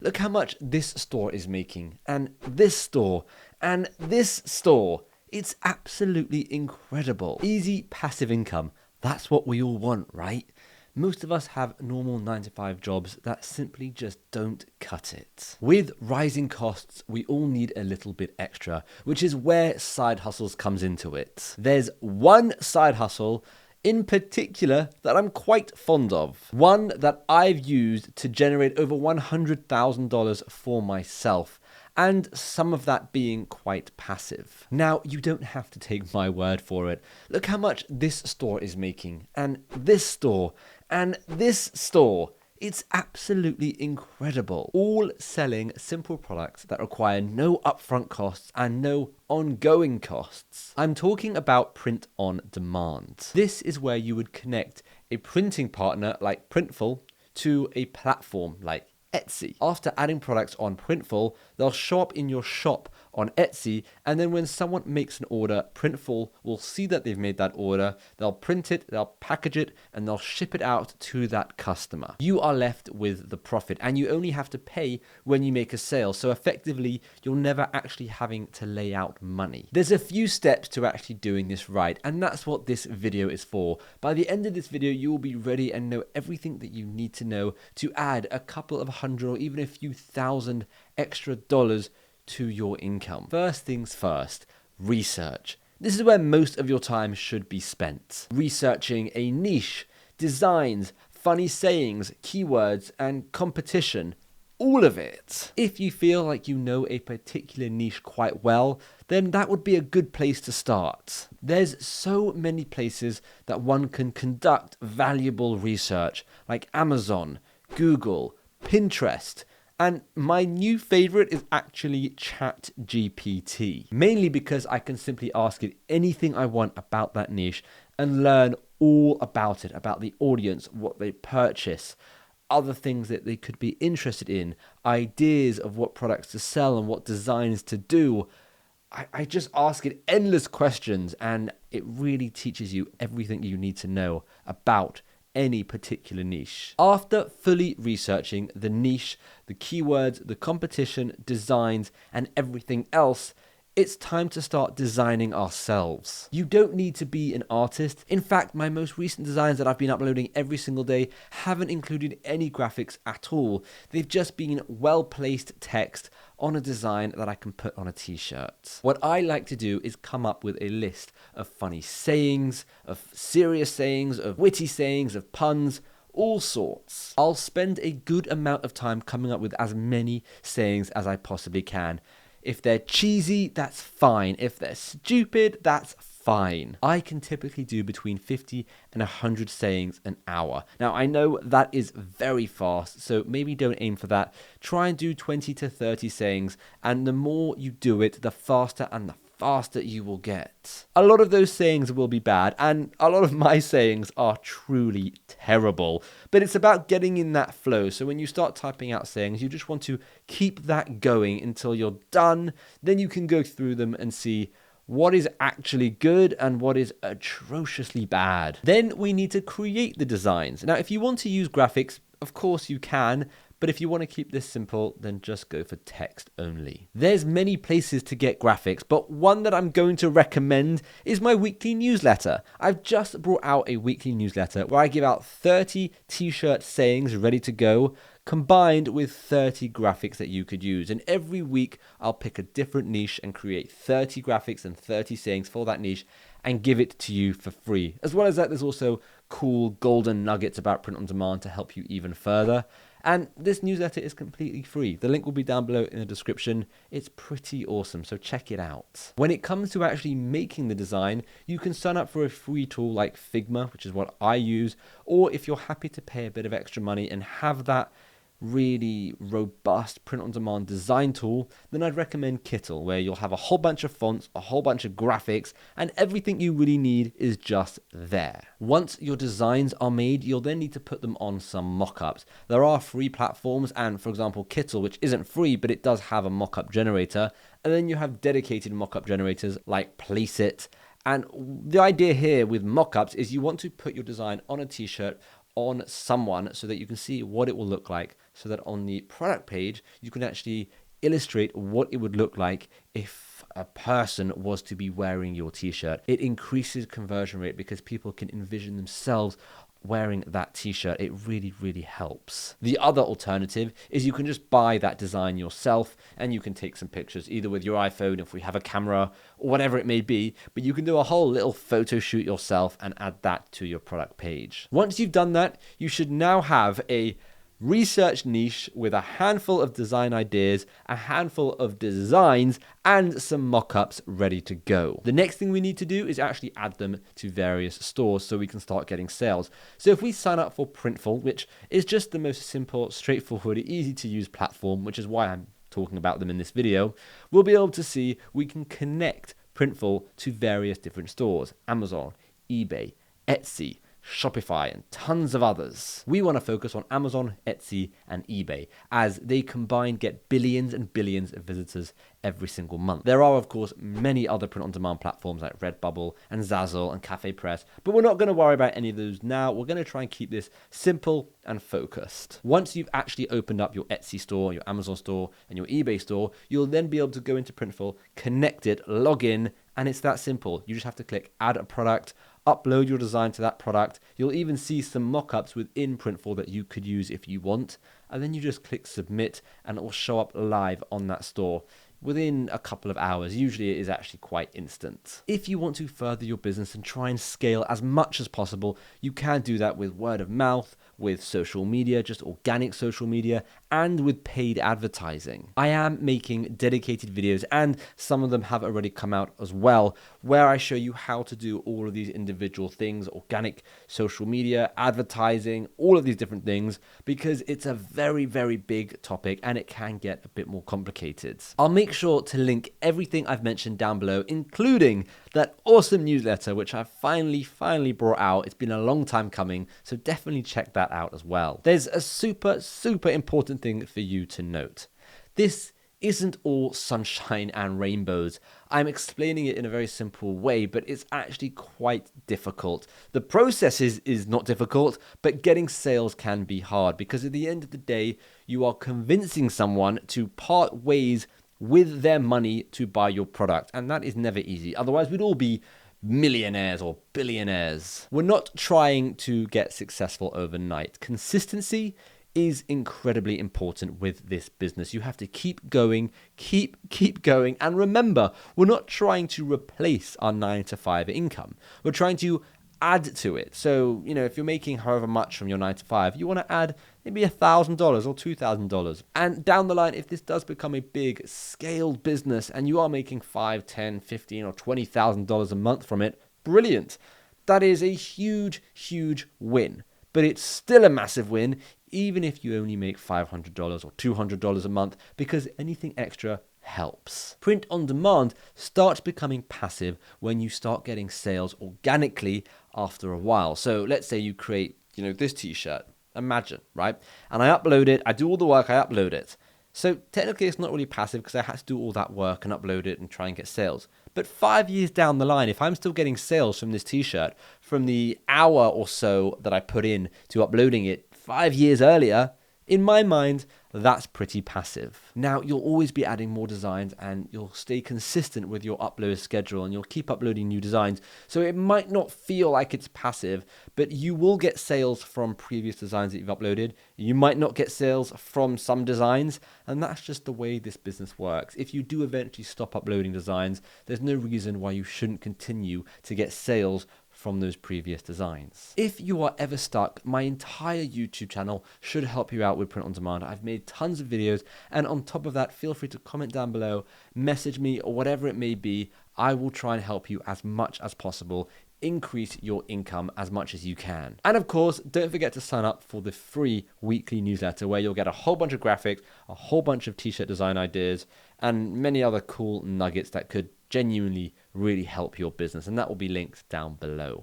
Look how much this store is making, and this store, and this store. It's absolutely incredible. Easy passive income. That's what we all want, right? Most of us have normal 9 to 5 jobs that simply just don't cut it. With rising costs, we all need a little bit extra, which is where side hustles comes into it. There's one side hustle in particular that I'm quite fond of. One that I've used to generate over $100,000 for myself, and some of that being quite passive. Now, you don't have to take my word for it. Look how much this store is making, and this store, and this store. It's absolutely incredible. All selling simple products that require no upfront costs and no ongoing costs. I'm talking about print on demand. This is where you would connect a printing partner like Printful to a platform like Etsy. After adding products on Printful, they'll show up in your shop on Etsy, and then when someone makes an order, Printful will see that they've made that order, they'll print it, they'll package it, and they'll ship it out to that customer. You are left with the profit, and you only have to pay when you make a sale, so effectively, you're never actually having to lay out money. There's a few steps to actually doing this right, and that's what this video is for. By the end of this video, you will be ready and know everything that you need to know to add a couple of hundred or even a few thousand extra dollars to your income. First things first, research. This is where most of your time should be spent. Researching a niche, designs, funny sayings, keywords, and competition. All of it. If you feel like you know a particular niche quite well, then that would be a good place to start. There's so many places that one can conduct valuable research, like Amazon, Google, Pinterest, and my new favorite is actually ChatGPT, mainly because I can simply ask it anything I want about that niche and learn all about it, about the audience, what they purchase, other things that they could be interested in, ideas of what products to sell and what designs to do. I just ask it endless questions, and it really teaches you everything you need to know about any particular niche. After fully researching the niche, the keywords, the competition, designs, and everything else, it's time to start designing ourselves. You don't need to be an artist. In fact, my most recent designs that I've been uploading every single day haven't included any graphics at all. They've just been well-placed text on a design that I can put on a t-shirt. What I like to do is come up with a list of funny sayings, of serious sayings, of witty sayings, of puns, all sorts. I'll spend a good amount of time coming up with as many sayings as I possibly can. If they're cheesy, that's fine. If they're stupid, that's fine. I can typically do between 50 and 100 sayings an hour. Now, I know that is very fast, so maybe don't aim for that. Try and do 20 to 30 sayings, and the more you do it, the faster and the faster you will get. A lot of those sayings will be bad, and a lot of my sayings are truly terrible, but it's about getting in that flow. So when you start typing out sayings, you just want to keep that going until you're done. Then you can go through them and see what is actually good and what is atrociously bad. Then we need to create the designs. Now, if you want to use graphics, of course you can, but if you want to keep this simple, then just go for text only. There's many places to get graphics, but one that I'm going to recommend is my weekly newsletter. I've just brought out a weekly newsletter where I give out 30 t-shirt sayings ready to go, combined with 30 graphics that you could use. And every week, I'll pick a different niche and create 30 graphics and 30 sayings for that niche and give it to you for free. As well as that, there's also cool golden nuggets about print on demand to help you even further. And this newsletter is completely free. The link will be down below in the description. It's pretty awesome, so check it out. When it comes to actually making the design, you can sign up for a free tool like Figma, which is what I use, or if you're happy to pay a bit of extra money and have that really robust print-on-demand design tool, then I'd recommend Kittl, where you'll have a whole bunch of fonts, a whole bunch of graphics, and everything you really need is just there. Once your designs are made, you'll then need to put them on some mock-ups. There are free platforms, and for example, Kittl, which isn't free, but it does have a mock-up generator, and then you have dedicated mock-up generators like Placeit. And the idea here with mock-ups is you want to put your design on a t-shirt on someone so that you can see what it will look like so that on the product page, you can actually illustrate what it would look like if a person was to be wearing your t-shirt. It increases conversion rate because people can envision themselves wearing that t-shirt. It really, really helps. The other alternative is you can just buy that design yourself and you can take some pictures either with your iPhone if we have a camera or whatever it may be, but you can do a whole little photo shoot yourself and add that to your product page. Once you've done that, you should now have a research niche with a handful of design ideas, a handful of designs, and some mock-ups ready to go. The next thing we need to do is actually add them to various stores so we can start getting sales. So if we sign up for Printful, which is just the most simple, straightforward, easy to use platform, which is why I'm talking about them in this video, we'll be able to see we can connect Printful to various different stores: Amazon, eBay, Etsy, Shopify, and tons of others. We want to focus on Amazon, Etsy, and eBay as they combined get billions and billions of visitors every single month. There are, of course, many other print-on-demand platforms like Redbubble and Zazzle and Cafe Press, but we're not going to worry about any of those now. We're going to try and keep this simple and focused. Once you've actually opened up your Etsy store, your Amazon store, and your eBay store, you'll then be able to go into Printful, connect it, log in, and it's that simple. You just have to click Add a Product, upload your design to that product. You'll even see some mock-ups within Printful that you could use if you want. And then you just click Submit and it will show up live on that store within a couple of hours. Usually it is actually quite instant. If you want to further your business and try and scale as much as possible, you can do that with word of mouth, with social media, just organic social media, and with paid advertising. I am making dedicated videos, and some of them have already come out as well, where I show you how to do all of these individual things: organic social media, advertising, all of these different things, because it's a very, very big topic and it can get a bit more complicated. I'll make sure to link everything I've mentioned down below, including that awesome newsletter, which I finally brought out. It's been a long time coming, so definitely check that out as well. There's a super important thing for you to note. This isn't all sunshine and rainbows. I'm explaining it in a very simple way, but it's actually quite difficult. The process is not difficult, but getting sales can be hard, because at the end of the day, you are convincing someone to part ways with their money to buy your product, and that is never easy. Otherwise, we'd all be millionaires or billionaires. We're not trying to get successful overnight. Consistency is incredibly important with this business. You have to keep going, keep going. And remember, we're not trying to replace our 9-to-5 income. We're trying to add to it. So, if you're making however much from your 9-to-5, you want to add maybe $1,000 or $2,000. And down the line, if this does become a big scaled business and you are making $5, $10, $15, or $20,000 a month from it, brilliant. That is a huge win. But it's still a massive win, even if you only make $500 or $200 a month, because anything extra helps. Print on demand starts becoming passive when you start getting sales organically after a while. So let's say you create, this t-shirt, imagine, right? And I upload it, I do all the work, I upload it. So technically it's not really passive because I had to do all that work and upload it and try and get sales. But 5 years down the line, if I'm still getting sales from this t-shirt, from the hour or so that I put in to uploading it 5 years earlier, in my mind, that's pretty passive. Now, you'll always be adding more designs and you'll stay consistent with your upload schedule and you'll keep uploading new designs. So it might not feel like it's passive, but you will get sales from previous designs that you've uploaded. You might not get sales from some designs, and that's just the way this business works. If you do eventually stop uploading designs, there's no reason why you shouldn't continue to get sales from those previous designs. If you are ever stuck, my entire YouTube channel should help you out with print on demand. I've made tons of videos, and on top of that, feel free to comment down below, message me, or whatever it may be. I will try and help you as much as possible. Increase your income as much as you can. And of course, don't forget to sign up for the free weekly newsletter where you'll get a whole bunch of graphics, a whole bunch of t-shirt design ideas, and many other cool nuggets that could genuinely really help your business, and that will be linked down below.